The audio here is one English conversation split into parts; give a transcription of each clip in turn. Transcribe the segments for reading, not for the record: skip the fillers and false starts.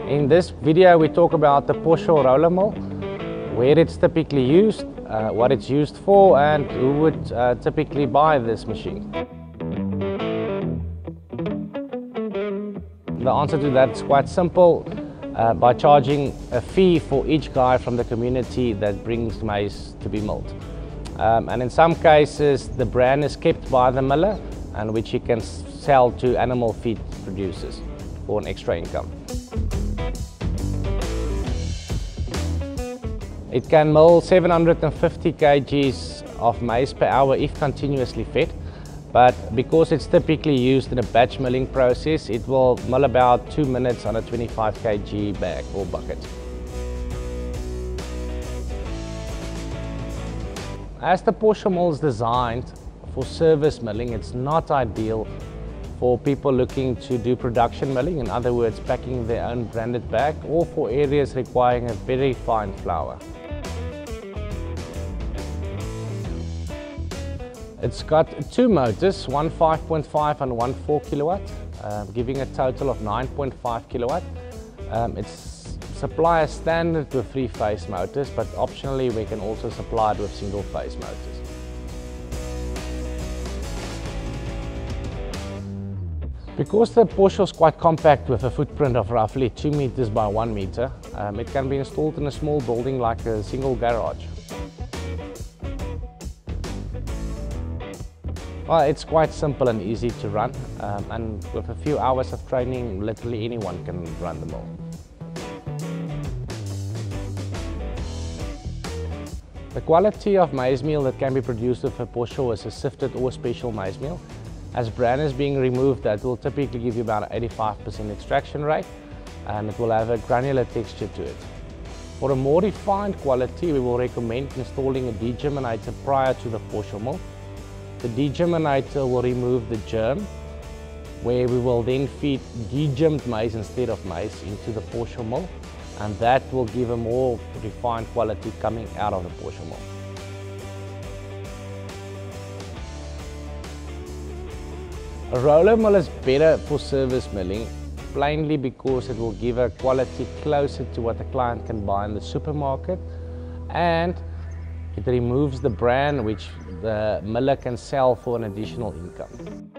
In this video we talk about the Porsche roller mill, where it's typically used, what it's used for, and who would typically buy this machine. The answer to that is quite simple, by charging a fee for each guy from the community that brings maize to be milled. And in some cases the brand is kept by the miller, and which he can sell to animal feed producers for an extra income. It can mill 750 kgs of maize per hour if continuously fed, but because it's typically used in a batch milling process, it will mill about 2 minutes on a 25 kg bag or bucket. As the Porsche mill is designed for service milling, it's not ideal for people looking to do production milling, in other words packing their own branded bag, or for areas requiring a very fine flour. It's got two motors, one 5.5 and one 4 kilowatt, giving a total of 9.5 kilowatt. It's supplier standard with 3-phase motors, but optionally we can also supply it with single-phase motors. Because the Porsche is quite compact with a footprint of roughly 2 meters by 1 meter, it can be installed in a small building like a single garage. Well, it's quite simple and easy to run, and with a few hours of training, literally anyone can run the mill. The quality of maize meal that can be produced with a Porsche is a sifted or special maize meal. As bran is being removed, that will typically give you about an 85% extraction rate, and it will have a granular texture to it. For a more refined quality, we will recommend installing a degerminator prior to the Porsche mill. The degerminator will remove the germ, where we will then feed degermed maize instead of maize into the Porsche mill, and that will give a more refined quality coming out of the Porsche mill. A roller mill is better for service milling, plainly because it will give a quality closer to what the client can buy in the supermarket, and it removes the bran which the miller can sell for an additional income.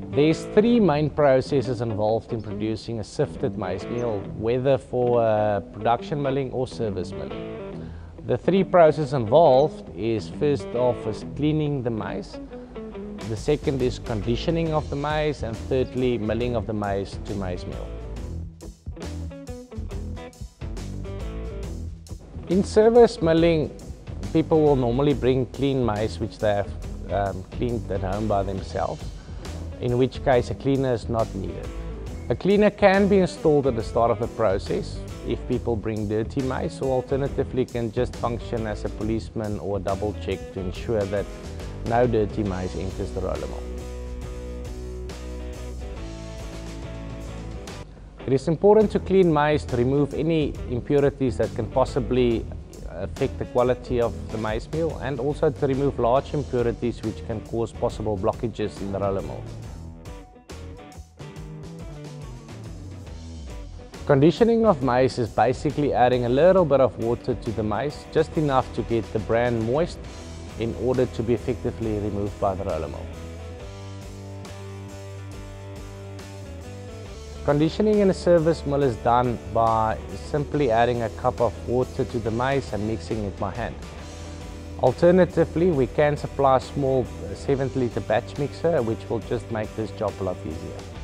There's 3 main processes involved in producing a sifted maize meal, whether for production milling or service milling. The 3 processes involved is, first off is cleaning the maize, the second is conditioning of the maize, and thirdly milling of the maize to maize meal. In service milling, people will normally bring clean maize which they have cleaned at home by themselves, in which case a cleaner is not needed. A cleaner can be installed at the start of the process if people bring dirty maize, or alternatively can just function as a policeman or a double check to ensure that no dirty maize enters the roller mill. It is important to clean maize to remove any impurities that can possibly affect the quality of the maize meal, and also to remove large impurities which can cause possible blockages in the roller mill. Conditioning of maize is basically adding a little bit of water to the maize, just enough to get the bran moist in order to be effectively removed by the roller mill. Conditioning in a service mill is done by simply adding a cup of water to the maize and mixing it by hand. Alternatively, we can supply a small 70-litre batch mixer, which will just make this job a lot easier.